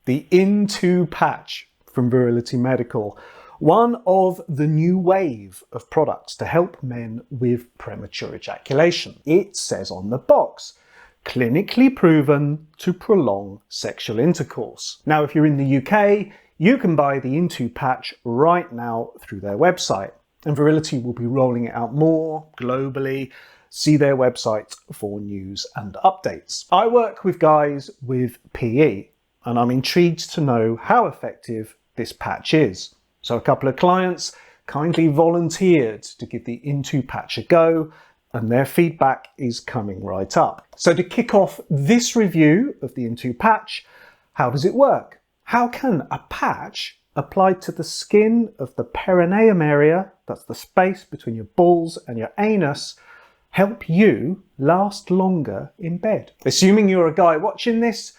the in2 patch from Virility Medical, one of the new wave of products to help men with premature ejaculation. It says on the box, clinically proven to prolong sexual intercourse. Now, if you're in the UK, you can buy the in2 patch right now through their website, and Virility will be rolling it out more globally. See their website for news and updates. I work with guys with PE, and I'm intrigued to know how effective this patch is. So a couple of clients kindly volunteered to give the in2 patch a go, and their feedback is coming right up. So to kick off this review of the in2 patch, how does it work? How can a patch applied to the skin of the perineum area, that's the space between your balls and your anus, help you last longer in bed? Assuming you're a guy watching this,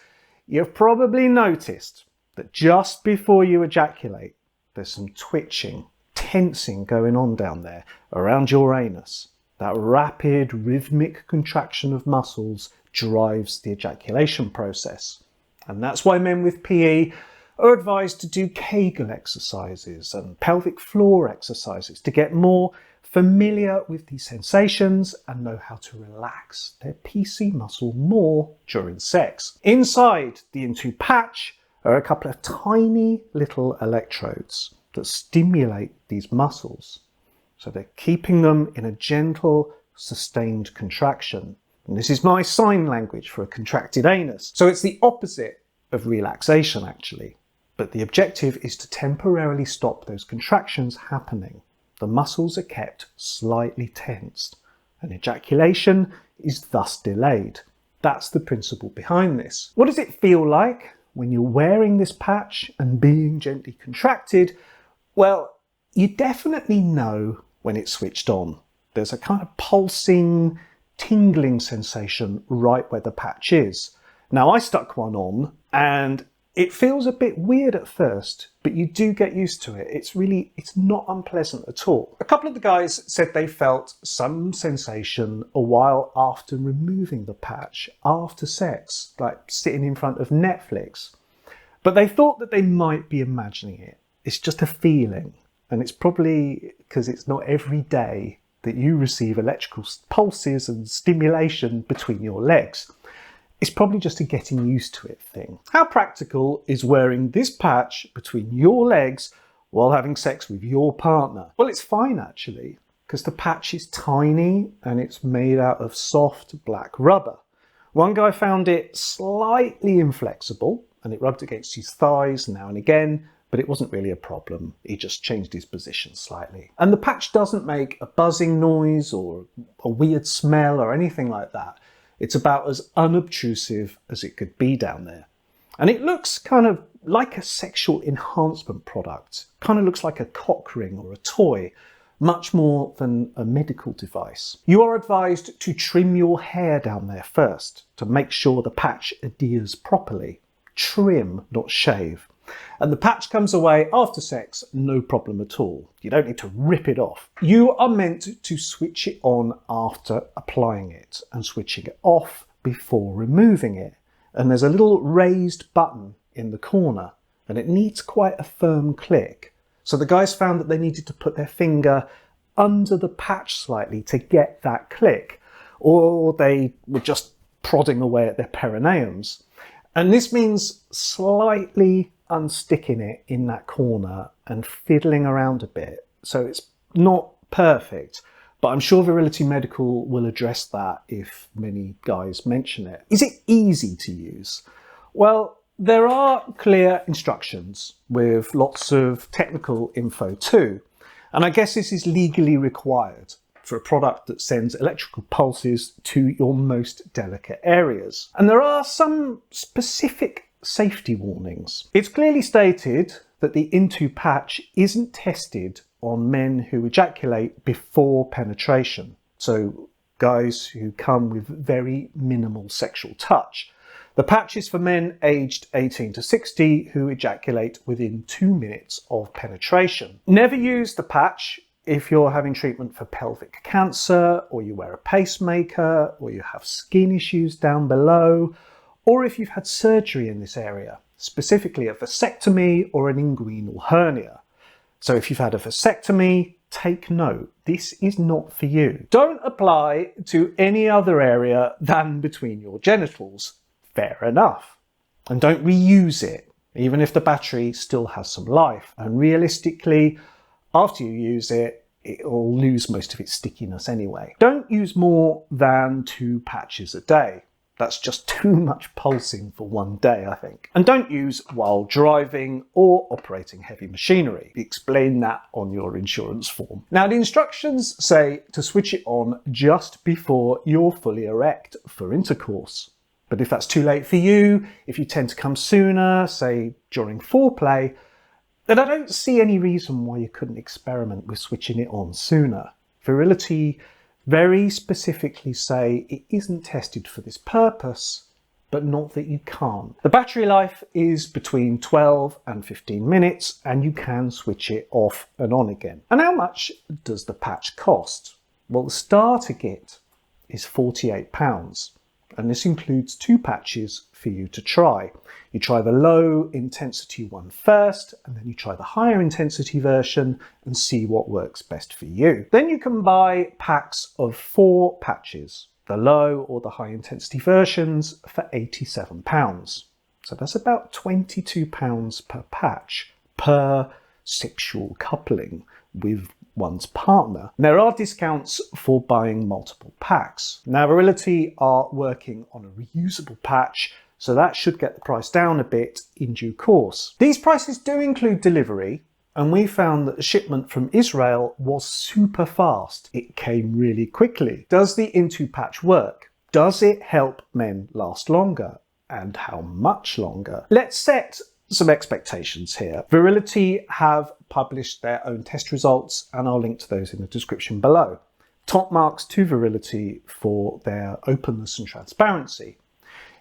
you've probably noticed that just before you ejaculate, there's some twitching, tensing going on down there around your anus. That rapid rhythmic contraction of muscles drives the ejaculation process. And that's why men with PE are advised to do Kegel exercises and pelvic floor exercises to get more familiar with these sensations and know how to relax their PC muscle more during sex. Inside the in2 patch are a couple of tiny little electrodes that stimulate these muscles. So they're keeping them in a gentle, sustained contraction. And this is my sign language for a contracted anus. So it's the opposite of relaxation, actually. But the objective is to temporarily stop those contractions happening. The muscles are kept slightly tensed, and ejaculation is thus delayed. That's the principle behind this. What does it feel like when you're wearing this patch and being gently contracted? Well, you definitely know when it's switched on. There's a kind of pulsing, tingling sensation right where the patch is. Now, I stuck one on and it feels a bit weird at first, but you do get used to it. It's not unpleasant at all. A couple of the guys said they felt some sensation a while after removing the patch, after sex, like sitting in front of Netflix. But they thought that they might be imagining it. It's just a feeling. And it's probably because it's not every day that you receive electrical pulses and stimulation between your legs. It's probably just a getting used to it thing. How practical is wearing this patch between your legs while having sex with your partner? Well, it's fine actually, because the patch is tiny and it's made out of soft black rubber. One guy found it slightly inflexible and it rubbed against his thighs now and again, but it wasn't really a problem. He just changed his position slightly. And the patch doesn't make a buzzing noise or a weird smell or anything like that. It's about as unobtrusive as it could be down there. And it looks kind of like a sexual enhancement product. Kind of looks like a cock ring or a toy, much more than a medical device. You are advised to trim your hair down there first to make sure the patch adheres properly. Trim, not shave. And the patch comes away after sex, no problem at all. You don't need to rip it off. You are meant to switch it on after applying it and switching it off before removing it. And there's a little raised button in the corner and it needs quite a firm click. So the guys found that they needed to put their finger under the patch slightly to get that click, or they were just prodding away at their perineums. And this means slightly unsticking it in that corner and fiddling around a bit. So it's not perfect, but I'm sure Virility Medical will address that if many guys mention it. Is it easy to use? Well, there are clear instructions with lots of technical info too. And I guess this is legally required for a product that sends electrical pulses to your most delicate areas. And there are some specific safety warnings. It's clearly stated that the in2 patch isn't tested on men who ejaculate before penetration. So guys who come with very minimal sexual touch. The patch is for men aged 18 to 60 who ejaculate within 2 minutes of penetration. Never use the patch if you're having treatment for pelvic cancer, or you wear a pacemaker, or you have skin issues down below, or if you've had surgery in this area. specifically a vasectomy or an inguinal hernia. So if you've had a vasectomy, take note, this is not for you. Don't apply to any other area than between your genitals. Fair enough. And don't reuse it, even if the battery still has some life. And realistically, after you use it, it'll lose most of its stickiness anyway. Don't use more than 2 patches a day. That's just too much pulsing for one day, I think. And don't use while driving or operating heavy machinery. Explain that on your insurance form. Now, the instructions say to switch it on just before you're fully erect for intercourse. But if that's too late for you, if you tend to come sooner, say during foreplay, then I don't see any reason why you couldn't experiment with switching it on sooner. Virility very specifically say it isn't tested for this purpose, but not that you can't. The battery life is between 12 and 15 minutes, and you can switch it off and on again. And how much does the patch cost? Well, the starter kit is £48. And this includes 2 patches for you to try. You try the low intensity one first, and then you try the higher intensity version and see what works best for you. Then you can buy packs of 4 patches, the low or the high intensity versions, for £87. So that's about £22 per patch per sexual coupling with one's partner. And there are discounts for buying multiple packs. Now, Virility are working on a reusable patch, so that should get the price down a bit in due course. These prices do include delivery, and we found that the shipment from Israel was super fast. It came really quickly. Does the in2 patch work? Does it help men last longer? And how much longer? Let's set some expectations here. Virility have published their own test results, and I'll link to those in the description below. Top marks to Virility for their openness and transparency.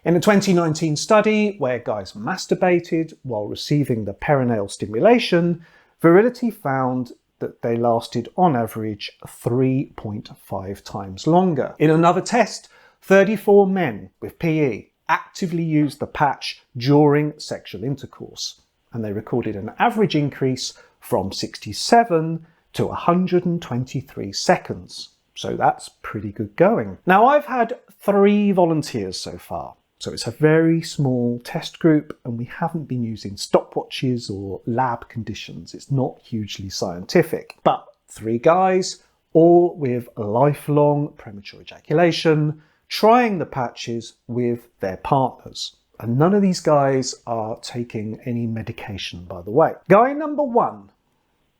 In a 2019 study where guys masturbated while receiving the perineal stimulation, Virility found that they lasted on average 3.5 times longer. In another test, 34 men with PE actively used the patch during sexual intercourse, and they recorded an average increase from 67 to 123 seconds. So that's pretty good going. Now, I've had 3 volunteers so far, so it's a very small test group, and we haven't been using stopwatches or lab conditions. It's not hugely scientific, but 3 guys, all with lifelong premature ejaculation, trying the patches with their partners. And none of these guys are taking any medication, by the way. Guy number 1,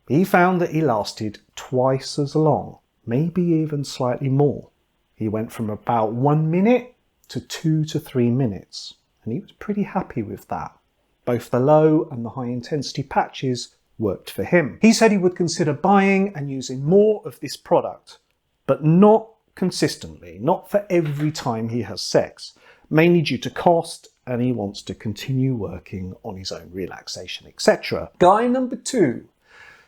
he found that he lasted twice as long, maybe even slightly more. He went from about 1 minute to 2 to 3 minutes, and he was pretty happy with that. Both the low and the high intensity patches worked for him. He said he would consider buying and using more of this product, but not consistently, not for every time he has sex, mainly due to cost, and he wants to continue working on his own relaxation, etc. Guy number 2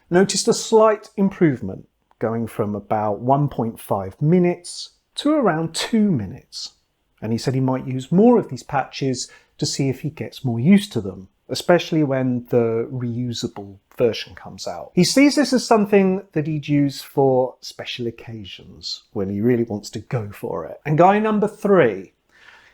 noticed a slight improvement, going from about 1.5 minutes to around 2 minutes. And he said he might use more of these patches to see if he gets more used to them, especially when the reusable version comes out. He sees this as something that he'd use for special occasions, when he really wants to go for it. And guy number 3,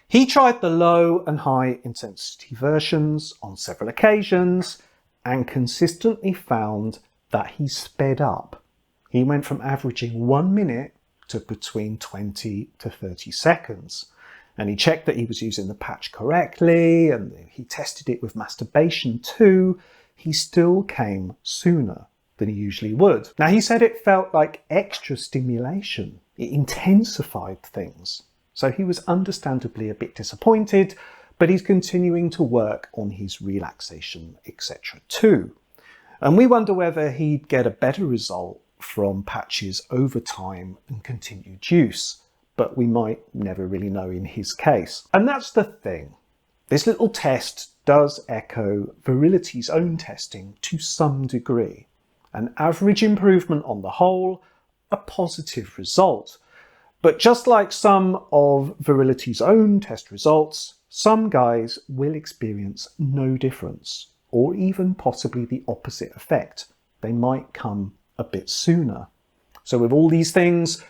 he tried the low and high intensity versions on several occasions and consistently found that he sped up. He went from averaging 1 minute to between 20 to 30 seconds. And he checked that he was using the patch correctly, and he tested it with masturbation too. He still came sooner than he usually would. Now, he said it felt like extra stimulation. It intensified things. So he was understandably a bit disappointed, but he's continuing to work on his relaxation, etc. too. And we wonder whether he'd get a better result from patches over time and continued use. But we might never really know in his case. And that's the thing. This little test does echo Virility's own testing to some degree. An average improvement on the whole, a positive result. But just like some of Virility's own test results, some guys will experience no difference, or even possibly the opposite effect. They might come a bit sooner. So with all these things,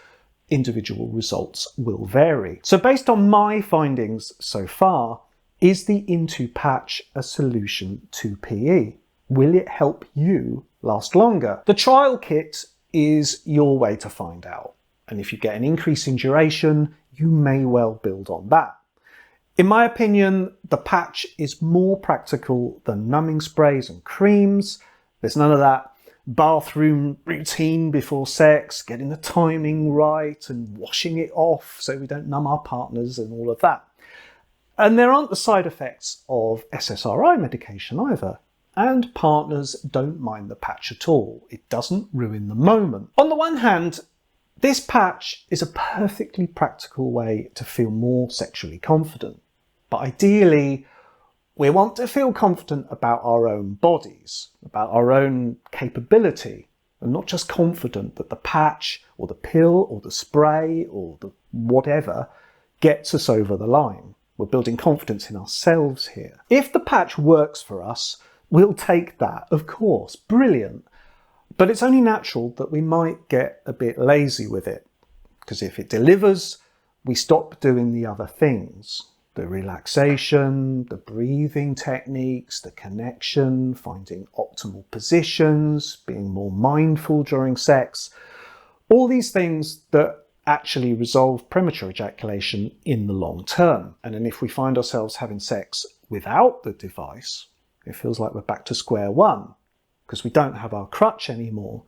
individual results will vary. So based on my findings so far, is the in2 patch a solution to PE? Will it help you last longer? The trial kit is your way to find out. And if you get an increase in duration, you may well build on that. In my opinion, the patch is more practical than numbing sprays and creams. There's none of that bathroom routine before sex, getting the timing right and washing it off so we don't numb our partners and all of that. And there aren't the side effects of SSRI medication either. And partners don't mind the patch at all. It doesn't ruin the moment. On the one hand, this patch is a perfectly practical way to feel more sexually confident. But ideally, we want to feel confident about our own bodies, about our own capability, and not just confident that the patch or the pill or the spray or the whatever gets us over the line. We're building confidence in ourselves here. If the patch works for us, we'll take that, of course, brilliant. But it's only natural that we might get a bit lazy with it, because if it delivers, we stop doing the other things. The relaxation, the breathing techniques, the connection, finding optimal positions, being more mindful during sex. All these things that actually resolve premature ejaculation in the long term. And then if we find ourselves having sex without the device, it feels like we're back to square one because we don't have our crutch anymore.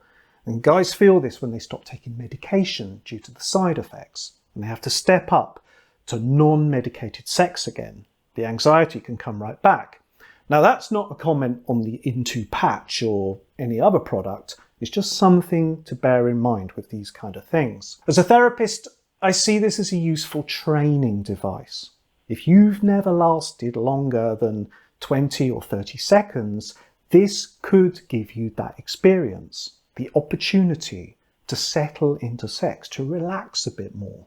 And guys feel this when they stop taking medication due to the side effects, and they have to step up to non-medicated sex again. The anxiety can come right back. Now that's not a comment on the in2 patch or any other product. It's just something to bear in mind with these kind of things. As a therapist, I see this as a useful training device. If you've never lasted longer than 20 or 30 seconds, this could give you that experience, the opportunity to settle into sex, to relax a bit more.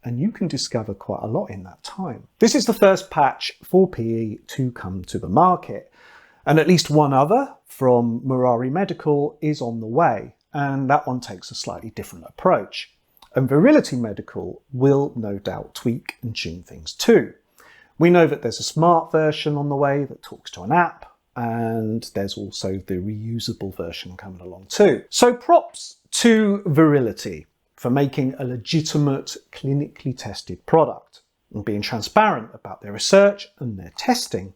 And you can discover quite a lot in that time. This is the first patch for PE to come to the market. And at least one other from Virility Medical is on the way. And that one takes a slightly different approach. And Virility Medical will no doubt tweak and tune things too. We know that there's a smart version on the way that talks to an app, and there's also the reusable version coming along too. So props to Virility for making a legitimate, clinically tested product and being transparent about their research and their testing,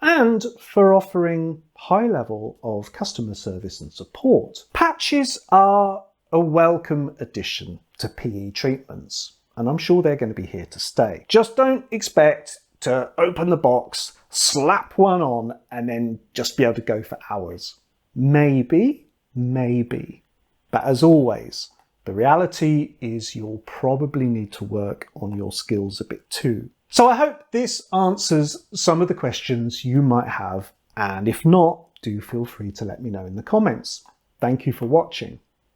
and for offering high level of customer service and support. Patches are a welcome addition to PE treatments, and I'm sure they're going to be here to stay. Just don't expect to open the box, slap one on, and then just be able to go for hours. Maybe. But as always, the reality is you'll probably need to work on your skills a bit too. So I hope this answers some of the questions you might have, and if not, do feel free to let me know in the comments. Thank you for watching.